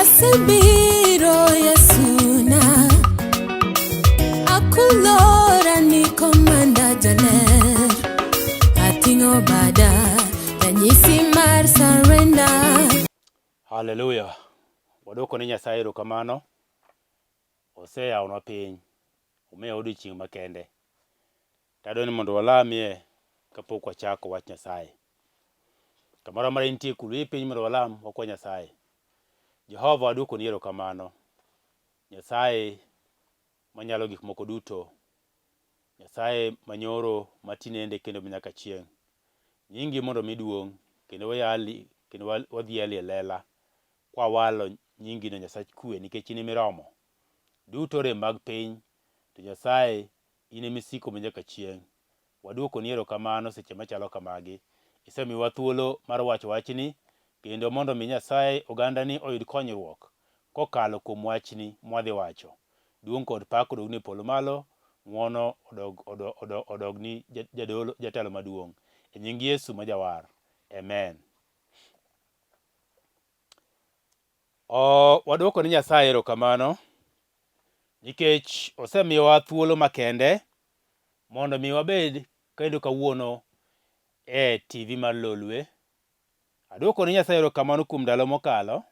Asebiro Yesuna Akulora ni komanda jaler Atingo bada Danyisi mar surrender. Hallelujah. Wadoko ni Nyasaye erokamano. Oseyawnwa piny. Omiyo odiochieng' makende. Tadwani mondo walamie kapok wachako wach Nyasaye. Kamoro amora intie kulo piny mondo walam wakwa Nyasaye. Jehova wadwoko ni erokamano. Nyasaye manyalo gik moko duto. Nyasaye manyoro matinende kendo manyaka chieng'. Nyingi mondo miduong' kendo wayali kendo wadhiali lela. Kwa walo nyingi no Nyasaye kwe nikech in miromo. Duto rem mag piny to Nyasaye in misiko manyaka chieng'. Wadwoko ni erokamano seche machalo kamagi. Isemiwa thuolo mar wacho wachni kendo mondo mi Nyasaye oganda ni oyud konyruok kokalo kuom wachni mwadhi wacho. Duong' kod pak odogne polo malo, ng'wono odog ni jatelo maduong'. E nying Yesu majawar. Amen. Wadwoko ni Nyasaye erokamano nikech osemiyowa thuolo makende mondo mi wabed kendo kawuono e TV mar Lolwe. Adwoko ni Nyasaye erokamano kuom ndalo mokalo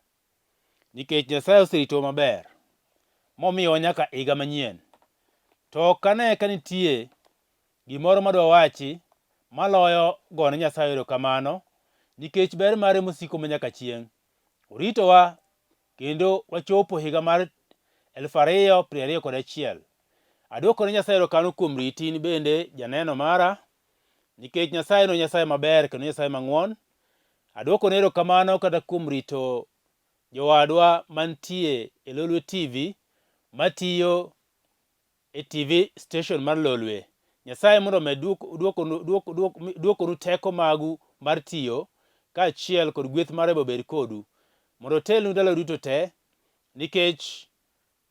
nikech Nyasaye oserito maber momiyo nyaka higa manyien. To kane ka nitie gimoro madwa wachi maloyo gone Nyasaye erokamano nikech ber mare mosiko manyaka chieng'. Oritowa kendo wachopo higa mar 2021. Adwoko ni Nyasaye erokamano kuom riti in bende janeno mara nikech Nyasaye no Nyasaye maber kendo Nyasaye mang'won. Adwoko ni erokamano kata kuom rito jowadwa mantie e Lolwe TV matiyo e TV station mar Lolwe. Nyasaye mondo med duokonu teko magu mar tiyo kaachiel kod gweth mare bobed kodu mondo telnu ndalo duto te nikech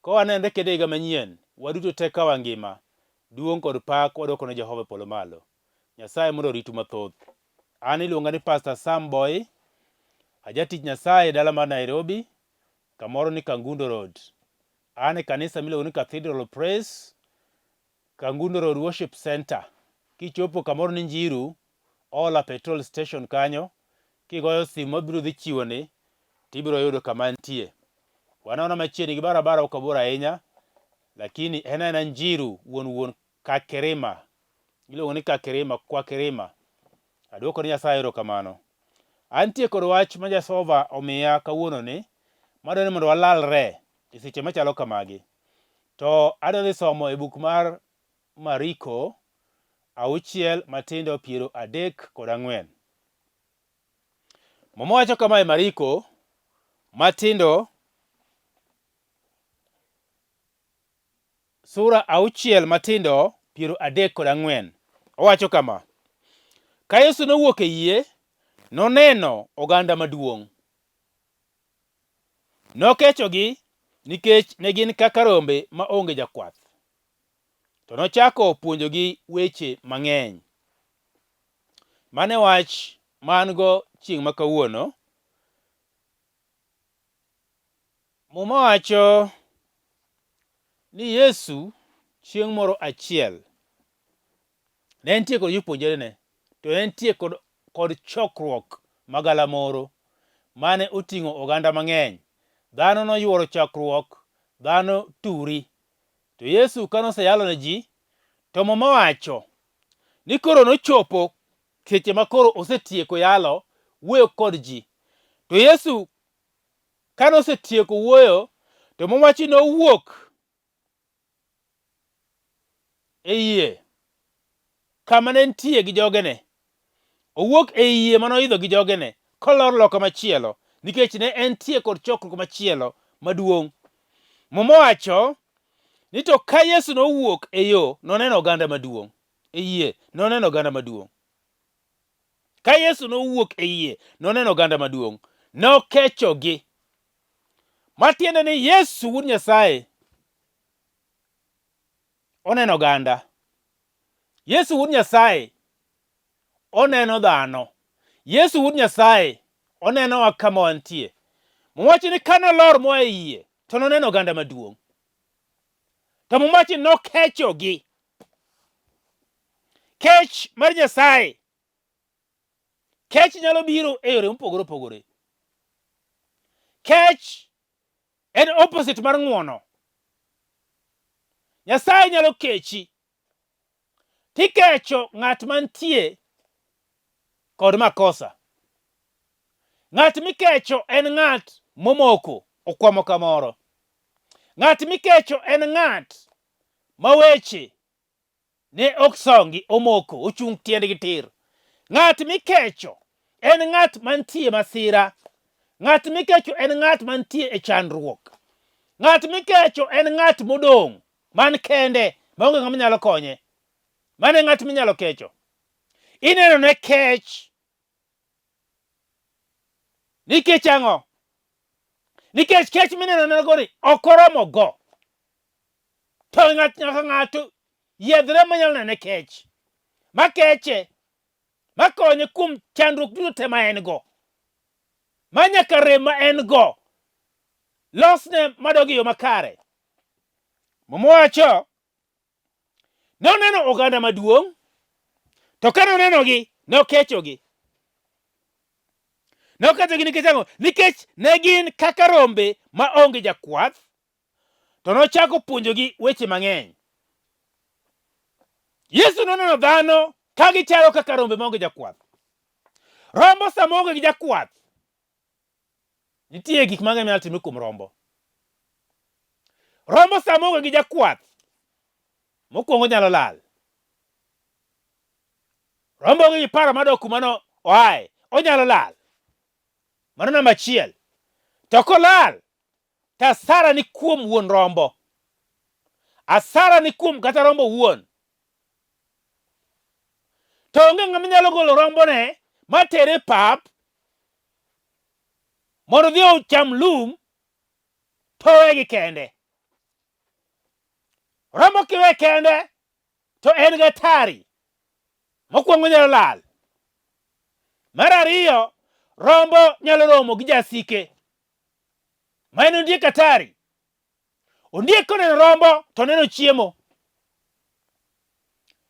kowanenre kendo higa manyien waduto te ka wangima. Duong' kod pak wadwoko ne Jehova polo malo. Nyasaye mondo ritu mathoth. An iluonga ni Pastor Sam Boyi, ajatich Nyasaye dala mar Nairobi, kamoro ni Kangundo Road. An e kanisa miluongo ni Cathedral of Praise, Kangundo Road Worship Center. Kichopo kamoro ni Njiru, Ola Petrol Station kanyo, kigoyo simu mabiro dhi chiwoni, tibiro yudo kama nitie. Wanaona machiegni gi barabara ok abor ahinya, lakini en Njiru wuon Kakerima. Iluongo ni Kakerima, kwa Kerima. Adwoko ni Nyasaye erokamano. Antie kod wach ma Jehova omiya kawuono ni madwani mondo walalre e seche machalo kamagi. To adwa somo e buk mar Mariko 6:34. Mama wacho kama e Mariko matindo sura 6:34. Owacho kama: Ka Yesu nowuok e yie, noneno oganda maduong'. Nokechogi nikech ne gin kaka rombe ma onge jakwath. To nochako puonjogi weche mang'eny. Mane wach man-go chieng' ma kawuono. Muma wacho ni Yesu chieng' moro achiel ne entie kod jopuonjrene, to ne entie kod chokruok magalamoro mane oting'o oganda mang'eny. Dhano noyworo chokruok, dhano turi. To Yesu kanoseyalo ne ji, to mama wacho ni koro nochopo seche ma koro osetieko yalo wuoyo kod ji. To Yesu kanosetieko wuoyo, to mama wacho nowuok e yie kama ne entie gi jogene. Owuok e yie manoidho gi jogene kolor loka machielo nikech ne entie kod chokruok machielo maduong'. Mama wacho ni to ka Yesu nowuok e yo, noneno oganda maduong'. E yie noneno oganda maduong'. Ka Yesu nowuok e yie, noneno oganda maduong'. Nokechogi. Matiende ni Yesu wuod Nyasaye oneno oganda. Yesu wuod Nyasaye oneno dhano. Yesu wuod Nyasaye onenowa kama wantie. Mowacho ni kana lor moa e yie to noneno oganda maduong'. To mowacho ni nokechogi. Kech mar Nyasaye. Kech nyalo biro e yore mopogore opogore. Kech en opposite mar ng'wono. Nyasaye nyalo kechi. Tikecho ng'at mantie kod makosa. Ng'at mikecho en ng'at momoko okwamo kamoro. Ng'at mikecho en ng'at ma weche ne ok songi omoko ochung' tiendgi tir. Ng'at mikecho en ng'at mantie masira. Ng'at mikecho en ng'at mantie e chandruok. Ng'at mikecho en ng'at modong' man kende maonge ng'ama nyalo konye. Mane ng'at minyalo kecho. Ineno ne kech. Nikech ang'o? Nikech kech mineno ne goni ok oromo go. To nyaka ng'ato yiedhre manyalo nene kech. Makeche. Makonye kuom chandruok duto te ma en go. Manyaka rem ma en go. Losne madogi yo makare. Mowacho noneno oganda maduong'. To ka nonenogi nokechogi. Nokechogi nikech ang'o? Nikech ne gin kaka rombe ma onge jakwath. To nochako puonjogi weche mang'eny. Yesu noneno dhano ka gichalo kaka rombe ma onge jakwath. Rombo sama onge gi jakwath. Nitie gik mang'eny nyalo timore kuom rombo. Rombo sama onge gi jakwath. Mokwongo nyalo lal. Rombo gi paro madok kumano oaye. Onyalo lal. Mano namba achiel. To kolal, to asara ni kuom wuon rombo. Asara ni kuom kata rombo wuon. To onge ng'ama nyalo golo rombone matere pap mondo dhi ocham lum to wegi kende. Rombo kiwe kende to en gatari. Mokwongo nyalo lal. Mar ariyo, rombo nyalo romo gi jasike. Ma en ondiek atari. Ondiek koneno rombo to neno chiemo.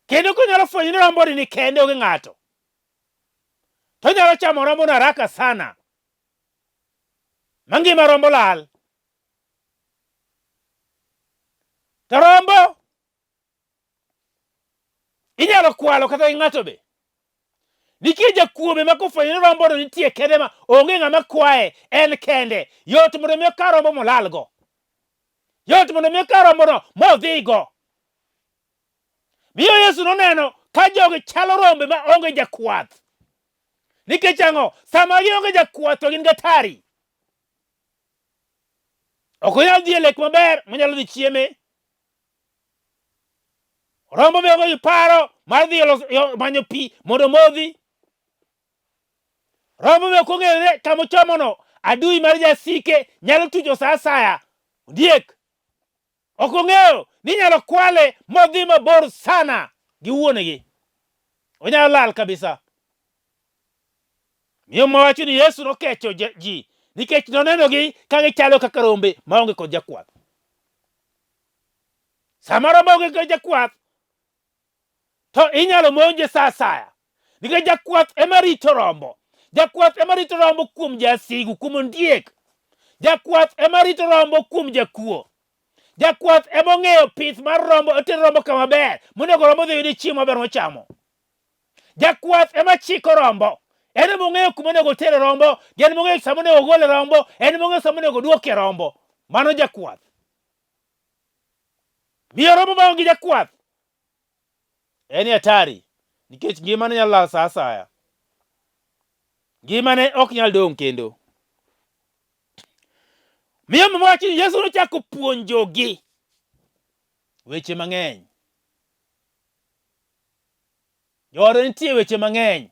Kendo konyalo fwenyo ni rombo ni kende onge ng'ato. To nyalo chamo rombo na haraka sana. Mangima rombo lal. To rombo inyalo kwalo kata gi ng'ato be. Nitie jakuobe ma kofwenyo ni rombo no nitie kende ma onge ng'ama kwaye en kende. Yot mondo mi okaw rombo molal go. Yot mondo mi okaw rombo no modhi go. Miyo Yesu noneno ka jogi chalo rombe ma onge jakwath. Nikech ang'o? Sama gionge jakwath to gin gatari. Ok onyal dhi e lek maber monyalo dhi chieme. Rombo be onge gi paro mar dhi manyo pi mondo modhi. Rombo be ok ong'ere kamochomono adui mar jasike nyalo tujo sa asaya. Ondiek. Ok ong'eyo ni nyalo kwale modhi mabor sana gi wuonegi. Onyalo lal kabisa. Miyo mawacho ni Yesu nokecho ji nikech nonenogi ka gichalo kaka rombe maonge kod jakwath. Sama rombo onge kod jakwath to inyalo monje sa asaya. Nikech jakwath ema rito rombo. Jakwath ema rito rombo kuom jasigu, kuom ondiek. Jakwath ema rito rombo kuom jakuo. Jakwath ema ong'eyo pith mar rombo, otero rombo kama ber monego rombo dhi yudo chiemo maber mochamo. Jakwath ema chiko rombo. En ema ong'eyo kuma onego otere rombo, en ema ong'eyo sama onego ogole rombo, en ema ong'eyo sama onego oduoke rombo. Mano jakwath. Miyo rombo ma onge jakwath en hatari nikech ngimane nyalo lal sa asaya. Ngimane ok nyal dong' kendo. Miyo mawacho ni Yesu nochako puonjogi weche mang'eny. Yore nitie weche mang'eny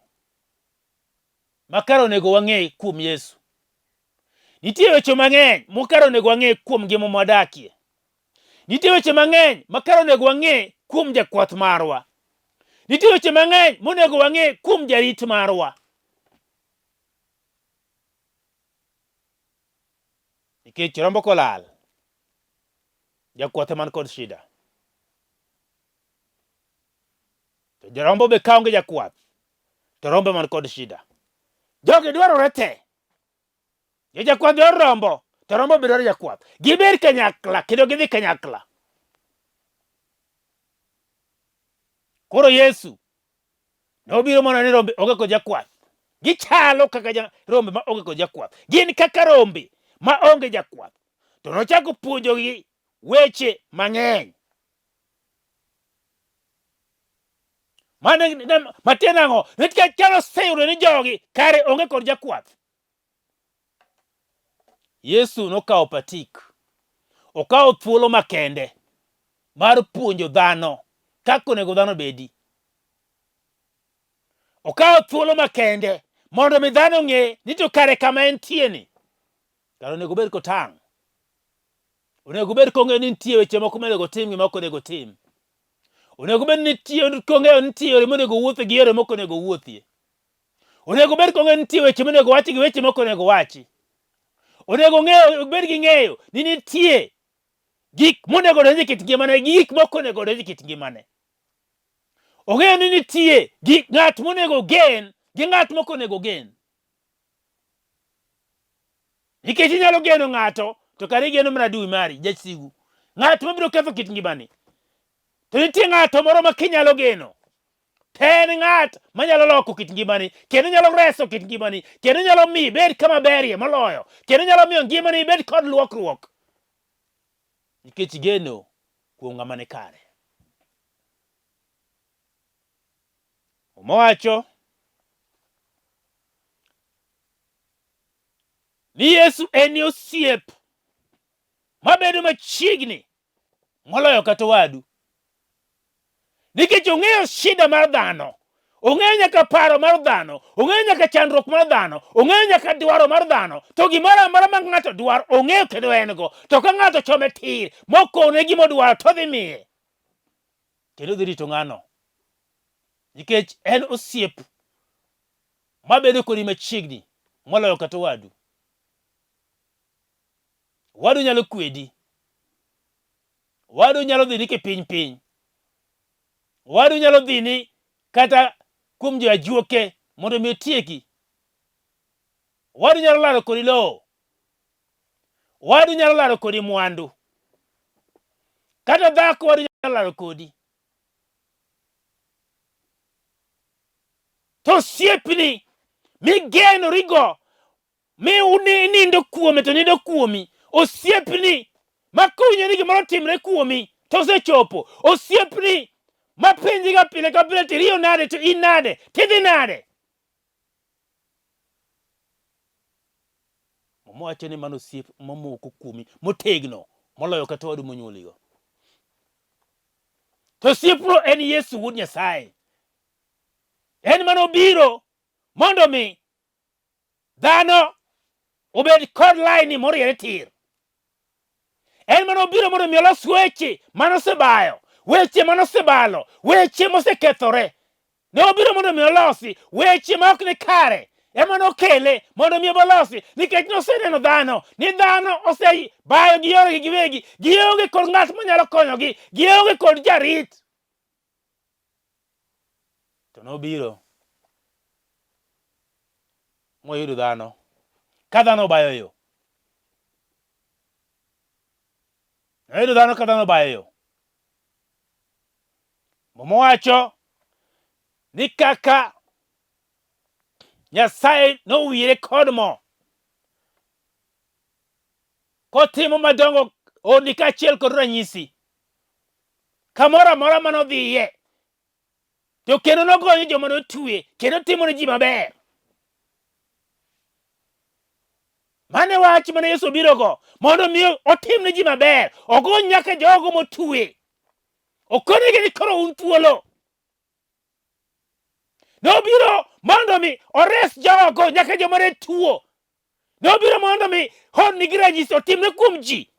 makaro onego wang'e kuom Yesu. Nitie weche mang'eny mokaro onego wang'e kuom ngima mwadakie. Nitie weche mang'eny makaro onego wang'e kuom jakwath marwa. Nitie weche mang'eny monego wang'e kuom jarit marwa. nikech rombo kolal, jakwath man kod shida. To rombo be kaonge jakwath, to rombo man kod shida. Jogi dwarore te. Jakwath dwaro rombo, to rombo be dwaro jakwath. Giber kanyakla kendo gidhi kanyakla. Koro Yesu nobiro mondo ni rombe onge kod jakwath. Gichalo kaka rombe ma onge kod jakwath. Gin kaka rombe ma onge jakwath. To nochako puonjogi weche mang'eny. Matiende ang'o? Nikech chalo seyudo ni jogi kare onge kod jakwath. Yesu nokawo patik. Okawo thuolo makende mar puonjo dhano kaka onego dhano bedi. Okawo thuolo makende mondo mi dhano ng'e ni to kare kama entie ni, kare onego bed kotang'. Onego bed kong'eyo ni nitie weche moko monego tim gi moko onego tim. Onego bed ni kong'eyo ni nitie yore monego wuothi gi yore moko onego wuothie. Onego bed kong'eyo ni nitie weche monego wachi gi weche moko onego wachi. Onego bed gi ng'eyo ni nitie gik monego donj e kit ngimane gi gik moko onego donj e kit ngimane. Ong'eyo ni nitie ng'at monego gen gi ng'at moko onego gen. Nikech inyalo geno ng'ato to kare igeno mana adui mari, jasigu. Ng'at mabiro ketho kit ngimani. To nitie ng'ato moro ma kinyalo geno. En ng'at manyalo loko kit ngimani, kendo nyalo reso kit ngimani, kendo nyalo miyi bed kama berie moloyo, kendo nyalo miyo ngimani bed kod luokruok. Nikech geno kuom ng'ama ni kare. Omowacho ni Yesu en osiep mabedo machiegni moloyo kata wadu. Nikech ong'eyo shida mar dhano, ong'eyo nyaka paro mar dhano, ong'eyo nyaka chandruok mar dhano, ong'eyo nyaka dwaro mar dhano. To gimoro amora ma ng'ato dwaro ong'eyo kendo en go. To ka ng'ato chome tir mokone gima odwaro to dhi miye, kendo dhi rito ng'ano. Nikech en osiep mabedo kodi machiegni moloyo kata wadu. Wadu nyalo kwedi. Wadu nyalo dhini kipiny piny. Wadu nyalo dhini kata kuom jo ajuoke mondo mi otieki. Wadu nyalo laro kodi lowo. Wadu nyalo laro kodi mwandu. Kata dhako wadu nyalo laro kodi. To siepni migenorigo mi unindo kuome to nindo kuomi. Osiepni makunyo ni gimoro timre kuomi to osechopo. Osiepni mapenji ga pile ka pile tiriyo nade to in nade tidhi nade. Omowacho ni mano osiep mamoko kuomi motegno moloyo kata wadu monyuoligo. To osiepno en Yesu wuod Nyasaye. En manobiro mondo mi dhano obed kod laini moriere tir. En manobiro mondo mi olos weche manosebayo, weche manosebalo, weche mosekethore. Ne obiro mondo mi olosi weche ma ok ni kare. Ema nokele mondo mi obolosi nikech noseneno dhano, ni dhano osebayo gi yore giwegi, gionge kod ng'at manyalo konyogi, gionge kod jarit. To nobiro moyudo dhano ka dhano bayo yo. Noyudo dhano ka dhano bayo yo. Mowacho ni kaka Nyasaye nowire kod mo kotimo madongo odi kaachiel kod ranyisi kamoro amora manodhiye. To kendo nogonyo joma notwe kendo timo ne ji maber. Mane wach mane Yesu obirogo mondo mi otim ne ji maber. Ogony nyaka jogo motwe. Okonegi ni koro un thuolo. Nobiro mondo mi ores jogo nyaka joma ne tuo. Nobiro mondo mi honnigi ranyisi otimne kuom ji.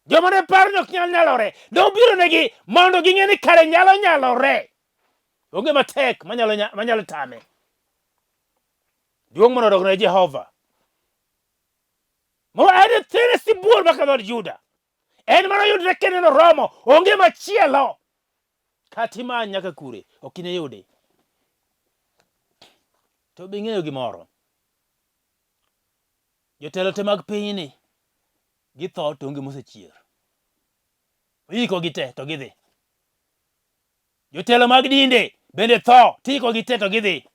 Joma ne paro ni ok nyal nyalore. Nobiro negi mondo ging'e ni kare nyalo nyalore. Onge matek manyalo tame. Duong' mondo odogne Jehova. buor maka dhod Juda. En mana yudre kende no romo. Onge machielo. Katimany nyaka kure. Ok ineyude. To be ing'eyo gimoro. Jotelo te mag pinyni githo to onge mosechier. Iko gite to gidhi. Jotelo mag dinde bende tho tiko gite to gidhi.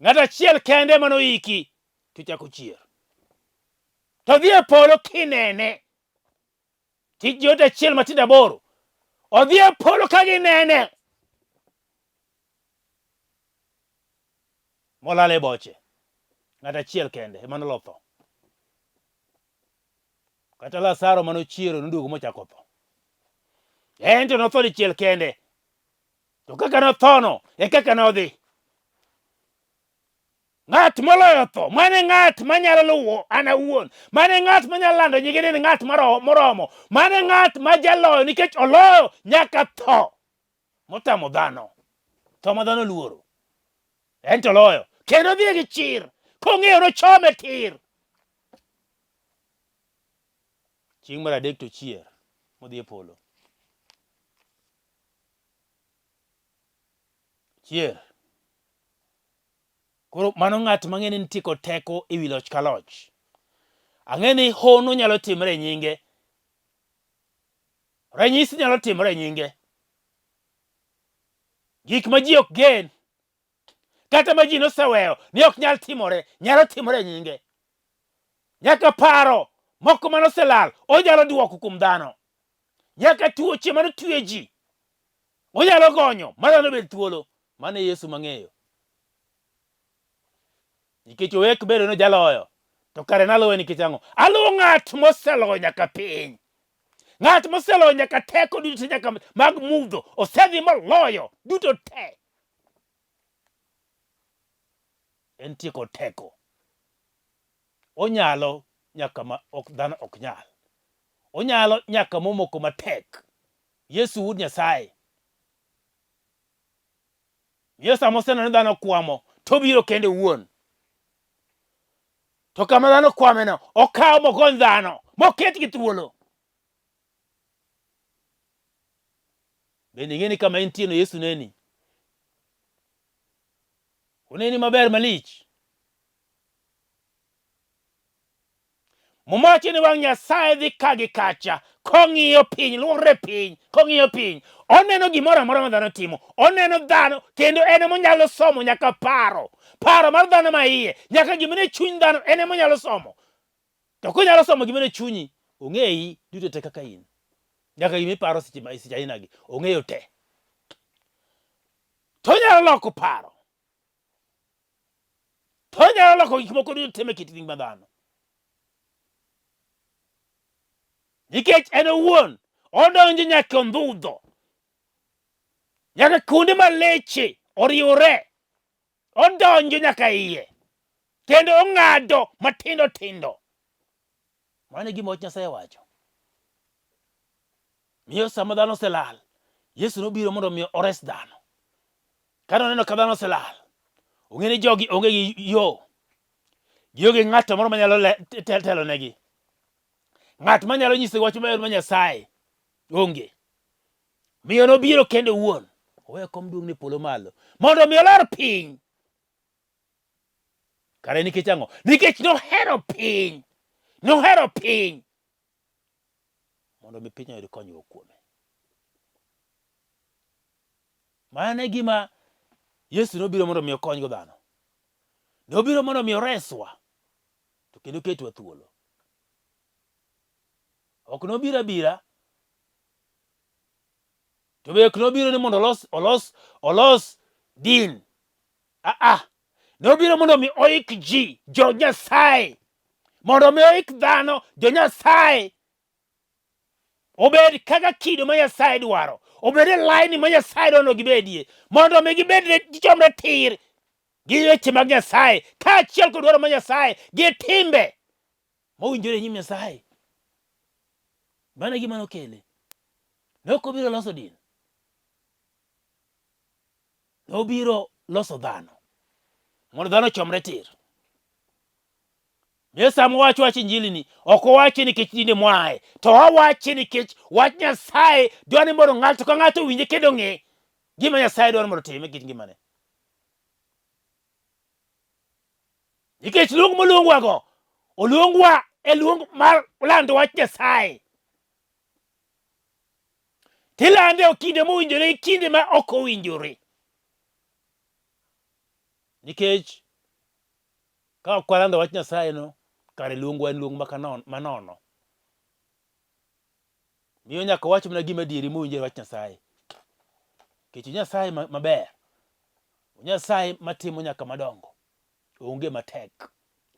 Ng'ato achiel kende manoiki to chako chier. To dhi e polo kinene. Tij jot achiel matindo aboro. Odhi e polo ka ginene. Molal e boche. Ng'ato achiel kende ema nolotho. Kata Lazaro manochiero noduogo mochako tho. En to notho dichiel kende. To kaka nothono e kaka nodhi. Ng'at moloyo tho, mane ng'at manyalo luwo an awuon, mane ng'at manyalo lando nyinge ni ng'at moromo, mane ng'at majaloyo nikech oloyo nyaka tho motamo dhano. Tho ma dhano luoro. En to loyo. Kendo dhi gi chir. Kong'eyo nochome tir. Chieng' mar adek to chier modhi e polo. Chier. Koro mano ng'at mang'e ni nitie kod teko e wi loch ka loch. Ang'e ni hono nyalo timore e nyinge. Ranyisi nyalo timore e nyinge. Gik ma ji ok gen, kata ma ji noseweyo ni ok nyal timore, nyalo timore e nyinge. Nyaka paro moko manoselal, onyalo duoko kuom dhano. Nyaka tuoche manotwe ji, onyalo gonyo ma dhano bed thuolo. Mano e Yesu mang'eyo. Nikech owek bedo no jaloyo, to kare naluwe nikech ang'o? Aluwo ng'at moseloyo nyaka piny. Ng'at moseloyo nyaka teko duto nyaka mag mudho. Osedhi moloyo duto te. En tieko teko. Onyalo nyaka ma dhano ok nyal. Onyalo nyaka momoko matek. Yesu wuod Nyasaye. Yesu amoseno ni dhano kwamo, to biro kende wuon. To kama dhano kwameno, okawo mogony dhano, moket gi thuolo. Bende ing'eni kama intie no Yesu neni. Uneni maber malich. Momachi ni wang' Nyasaye dhi ka gi kacha, kong'iyo piny, luore piny, kong'iyo piny. Oneno gimoro amora ma dhano timo. Oneno dhano, kendo en ema onyalo somo nyaka paro. Paro mar dhano ma iye, nyaka gimane chuny dhano, en ema onyalo somo. To konyalo somo gimane chunyi, ong'eyi duto te kaka in. Nyaka gimiparo seche ainagi, ong'eyo te. To onyalo loko paro. To onyalo loko gik moko duto te me kit ngima dhano. Nikech en owuon, odonjo nyaka ondhudho. Nyaka kuonde ma leche oriwore. Odonjo nyaka iye. Kendo ong'ado matindo tindo. Mano e gima wach Nyasaye wacho. Miyo sama dhano oselal, Yesu nobiro mondo mi ores dhano. Ka noneno ka dhano oselal, ong'e ni jogi onge gi yo. Gionge ng'ato moro manyalo telo negi. Ng'at manyalo nyiso wach maber ma Nyasaye onge. Miyo nobiro kende wuon. Oweyo kom duong' ne polo malo mondo mi olor piny. Kare nikech ang'o? Nikech nohero piny. Nohero piny. Mondo mi piny oyud konyruok kuome. Mano e gima Yesu nobiro mondo mi okonygo dhano. Nobiro mondo mi oreswa. To kendo ketwa thuolo. Ok nobiro abira. To be ok nobiro ni mondo olos din. Nobiro mondo mi oik ji, jo Nyasaye. Mondo mi oik dhano, jo Nyasaye. Obed kaka kido ma Nyasaye dwaro. Obed e laini ma Nyasaye dwaro gibedie. Mondo mi gibed gichomre tir gi weche mag Nyasaye. Kaachiel kod dwaro ma Nyasaye gi timbe mowinjore e nyim Nyasaye. Mano e gima nokele. Nokobiro loso din. Nobiro loso dhano. Mondo dhano chomre tir. Sama wacho wach injili ni ok owachi nikech dinde mwae, to owachi nikech wach Nyasaye dwani mondo ng'ato ka ng'ato winje kendo ng'e gima Nyasaye dwani mondo time kit ngimane. Nikech luong moluongwago oluongwa e luong mar lando wach Nyasaye. Tilande o kinde mowinjore, kinde ma ok owinjore. Nikech ka ok walando wach Nyasaye no, kare luongwa en luong manono. Miyo nyaka wach mana gima dieri mowinjore wach Nyasaye. Nikech Nyasaye maber, Nyasaye matimo nyaka madongo, onge matek.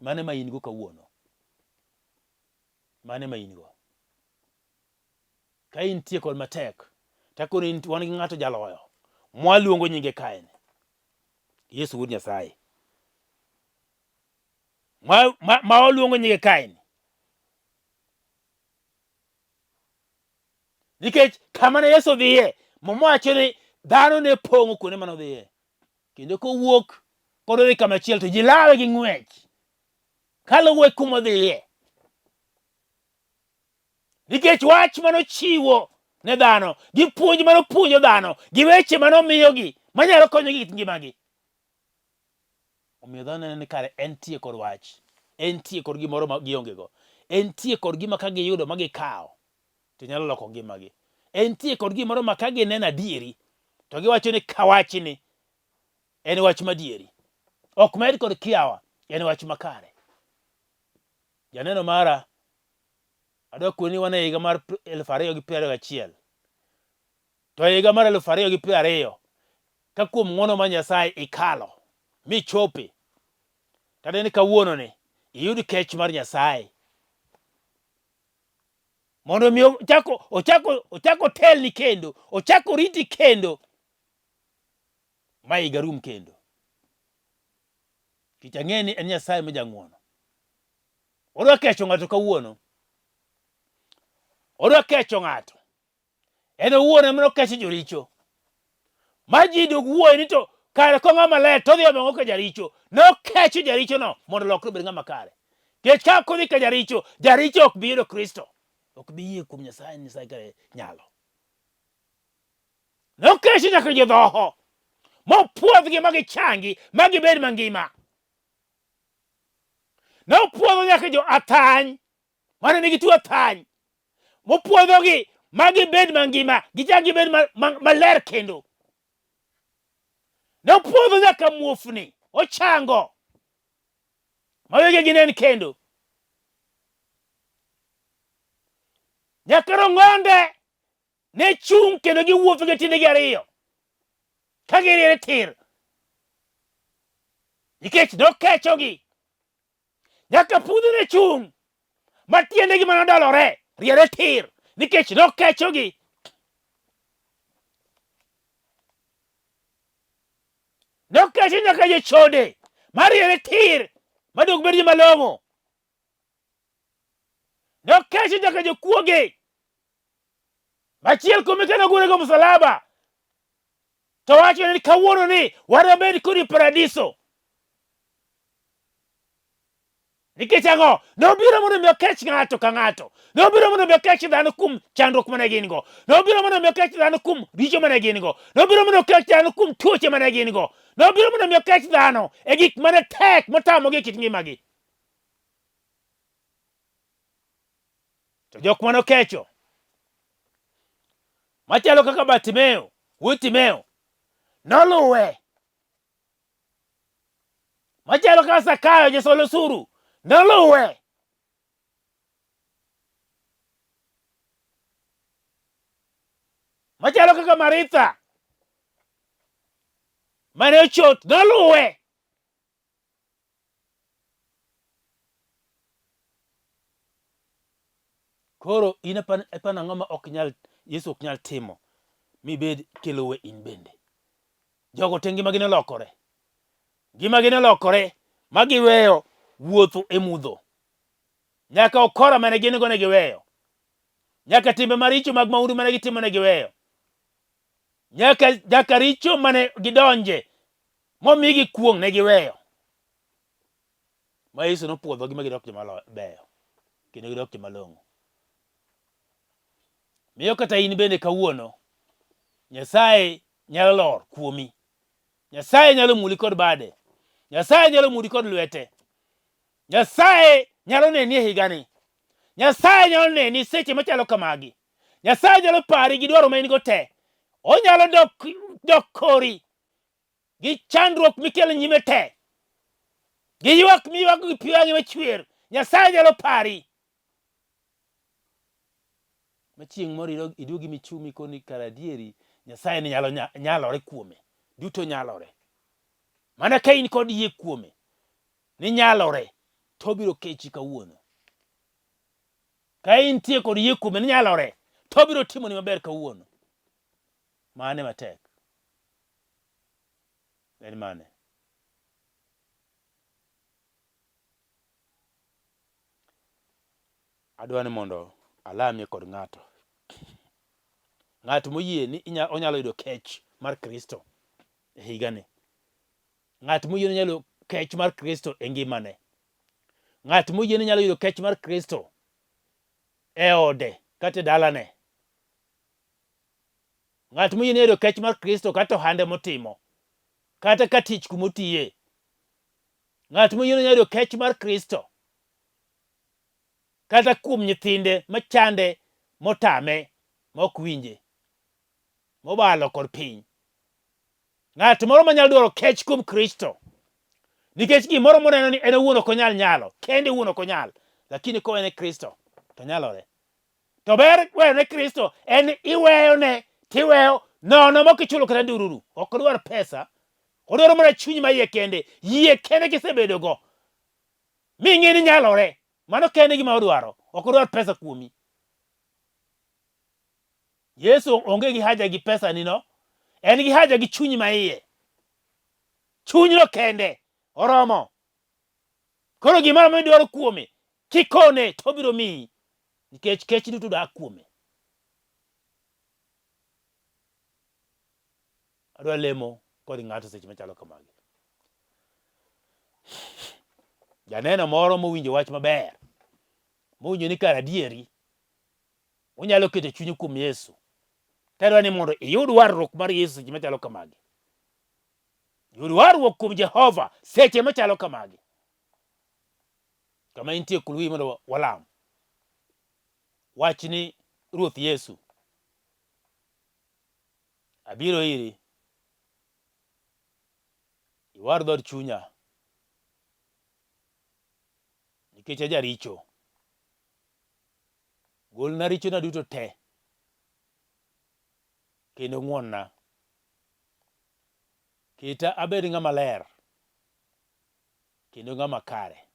Mane ma in go kawuono. Mane ma in go. Ka intie kod matek, takoni wan gi ng'ato jaloyo. Mwaluongo nyinge kaen. Yesu wuod Nyasaye. Ma oluongo nyinge kaen. Nikech kama ne Yesu dhiye, mowacho ni dhano ne pong'o kuonde mane odhiye. Kendo kowuok kodhi kama chiel to ji lawe gi ng'wech. Kaluwe kuma odhiye. Nikech wach manochiwo ne dhano, gi puonj manopuonjo dhano, gi weche manomiyogi manyalo konyogi kit ngimagi. Omiyo dhano ni kare entie kod wach, entie kod gimoro ma giongego, entie kod gima ka giyudo ma gikawo to nyalo loko ngimagi. Entie kod gimoro ma ka gineno adieri to giwacho ni kawachni en wach madieri. Ok med kod kiawa, en wach makare. Janeno mara, adwa koni wane higa mar 2021. To higa mar 2020 ka kuom ng'wono ma Nyasaye ikalo michopi. Tadeni kawuono ni iyud kech mar Nyasaye. Mondo mi ochako telni kendo, ochako riti kendo. Ma higa rum kendo. Kich ang'eni en Nyasaye ma jang'wono. Odwa kecho ng'ato kawuono. Odwa kecho ng'ato. En owuon ema nokecho joricho. Ma ji dog wuoyo ni to kare ko ng'ama ler to dhi omong'o ka jaricho. Nokecho jaricho no mondo lokre bed ng'ama kare. Kech ka kodhi ka jaricho ok bi yudo Kristo. Ok bi yie kuom Nyasaye, Nyasaye kare nyalo. Nokecho nyaka jodhoho. Mopuodhgi magichangi magibed mangima. Nopuodho nyaka jo athany. Mane nigi tuo athany. Mopuodhogi magibed mangima. Gichak gibed maler kendo. Nopuodho nyaka muofni. Ochango. Mawege ginen kendo. Nyaka rong'onde ne chung' kendo giwuotho gi tiendegi ariyo. Ka giriere tir. Nikech nokechogi. Nyaka pudho ne chung' ma tiendegi manodolore riere tir. Nikech nokechogi. Nokecho nyaka jochode mariere tir madog bed malong'o. Nokecho nyaka jokuoge. Machiel kuome kano gure go msalaba. To wacho ni kawuono ni warabed kodi paradiso. Nikech ang'o? Nobiro mondo mi okech ng'ato ka ng'ato. Nobiro mondo mi okech dhano kuom chandruok mane gin go. Nobiro mondo mi okech dhano kuom richo mane gin go. Nobiro mondo okech dhano kuom tuoche mane gin go. Nobiro mondo mi okech dhano e gik mane tek motamogi kit ngimagi. To jok mane okecho machalo kaka Bartimeo, wuod Timeo, noluwe. Machalo kaka Zakayo, jasol osuru, noluwe. Machalo kaka Maritha, mane ochot, noluwe. Koro in epan ang'o ma Yesu ok nyal timo mibed kiluwe in bende. Jogo te ngimagi nolokore. Ngimagi nolokore ma giweyo wuotho e mudho. Nyaka okora mane gin go ne giweyo. Nyaka timbe maricho mag maundu mane gitimo ne giweyo. Nyaka richo mane gidonje momigi kuong' ne giweyo. ma Yesu nopuodhogi ma gidok joma beyo kendo gidok joma long'o. Miyo kata in bende kawuono Nyasaye nyalo lor kuomi. Nyasaye nyalo muli kod bade. Nyasaye nyalo muli kod lwete. Nyasaye nyalo neni e higani. Nyasaye nyalo neni seche machalo kamagi. Nyasaye nyalo pari gi dwaro ma in go te. Onyalo dok kori gi chandruok mikelo nyime te. Gi ywak miywago gi pi wang'i machwer. Nyasaye nyalo pari. Machieng' moro iduogi michumi koni kar adieri Nyasaye ni nyalore kuome. Duto nyalore. Mana ka in kod yie kuome ni nyalore to biro kechi kawuono. Ka intie kod yie kuome ni nyalore to biro timoni maber kawuono. Mane matek? En mane? Adwani mondo alamie kod ng'ato. Ng'at moyie ni onyalo yudo kech mar Kristo e higani. Ng'at moyie ni nyalo kech mar Kristo e ngimane. Ng'at moyie ni nyalo yudo kech mar Kristo e ode kata e dalane. Ng'at moyie ni yudo kech mar Kristo kata ohande motimo kata ka tich kumotiye. Ng'at moyie ni yudo kech mar Kristo kata kuom nyithinde machande, motame, mok winje, mobalo kod piny. Ng'at moro manyalo dwaro kech kuom Kristo nikech gimoro moneno ni en owuon ok onyal nyalo, kende owuon ok onyal, lakini kowene Kristo to nyalore. To ber wene Kristo en iweyone tiweyo nono mok ichulo kata ndururu. Ok odwar pesa, odwaro mana chuny maiye kende, yie kende kisebedogo ming'e ni nyalore. Mano kende gima odwaro, ok odwar pesa kuomi. Yesu onge gi haja gi pesa nino, en gi haja gi chuny maiye. Chunyno kende oromo. Koro gima midwaro kuome kikone to biro miyi nikech kech duto dak kuome. Adwa lemo kod ng'ato seche machalo kamagi. Janeno moro mowinjo wach maber, mowinjo ni kar adieri onyalo keto chunye kuom Yesu. Tadwa ni mondo iyud warruok mar Yesu seche machalo kamagi. Yud warruok kuom Jehova seche machalo kamagi. Kama intie kulwi mondo walam. Wach ni Ruoth Yesu, abiro iri, iwar dhod chunya nikech ajaricho. Golna richona duto te kendo ng'wonna. Keta abed ng'ama ler kendo ng'ama kare.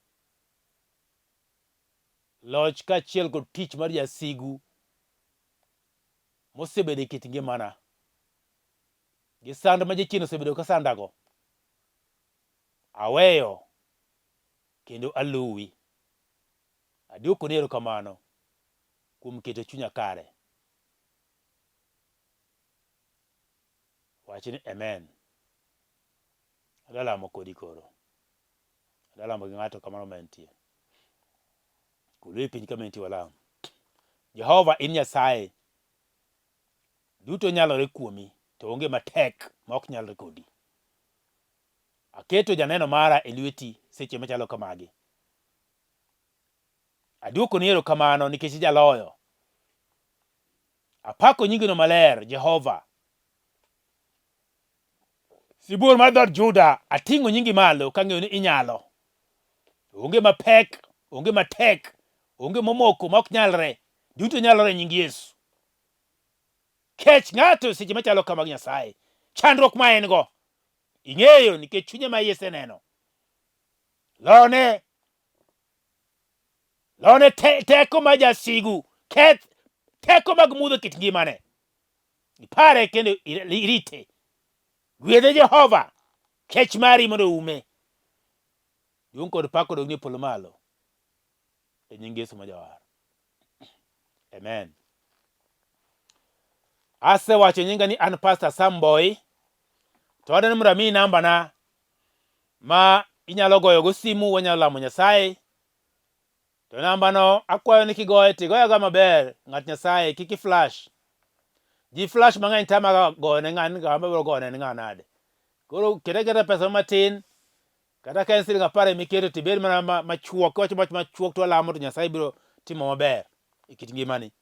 Loch kaachiel kod tich mar jasigu mosebedo e kit ngimana gi sand ma jachien osebedo ka sandago, aweyo kendo aluwi. Aduoko ni erokamano kuom keto chunya kare. Wach ni amen. Adwa lamo kodi koro. Adwa lamo gi ng'ato kamano ma entie. Kulwe piny kama entie walam. Jehova in Nyasaye. Duto nyalore kuomi to onge matek ma ok nyalre kodi. Aketo janeno mara e lweti seche machalo kamagi. Aduoko ni erokamano nikech ijaloyo. Apako nyingino maler, Jehova. Sibuor mar dhood Juda, ating'o nyingi malo kang'eyo ni inyalo. Onge mapek, onge matek, onge momoko ma ok nyalre. Duto nyalore nying Yesu. Kech ng'ato seche machalo kamagi Nyasaye. Chandruok ma en go ing'eyo nikech chunye ma Yesu neno. Lone teko ma jasigu, keth teko mag mudho kit ngimane. Ipare kendo irite. Gwedhe Jehova, kech mari mondo ume. Duong' kod pak kod ogni polo malo. E nying Yesu ma jawar. Amen. Asewacho nyinga ni an Pastor Sam Boyi. To adwani mondo amiyi namba na ma inyalo goyo go simu, wanyalo lamo Nyasaye. To namba no akwayo ni kigoye tigoyaga maber, ng'at Nyasaye kik iflash. Ji flash mang'eny tamaga goyo ne ng'an ga mabiro goyo ne ng'anade. Koro kete pesa matin, kata ka en siling 10 miketo tibed mana machuok, wacho machuok to alamo to Nyasaye biro timo maber e kit ngimani.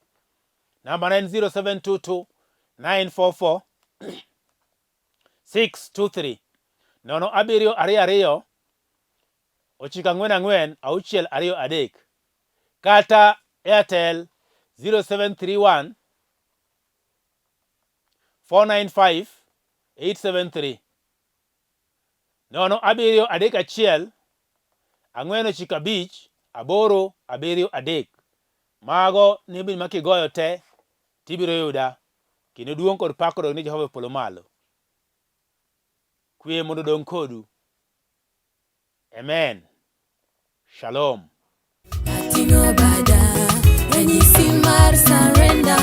Namba 0722 944 623 07222 944 623 kata Airtel 0731 495 873 073 495 873. Mago nimbi makigoyo te tibiro yuda, kendo duong' kod pak kodog ni Jehova polo malo. Kwe mondo dong kodu. Amen. Shalom. Ating'o bada, ranyisi mar surrender.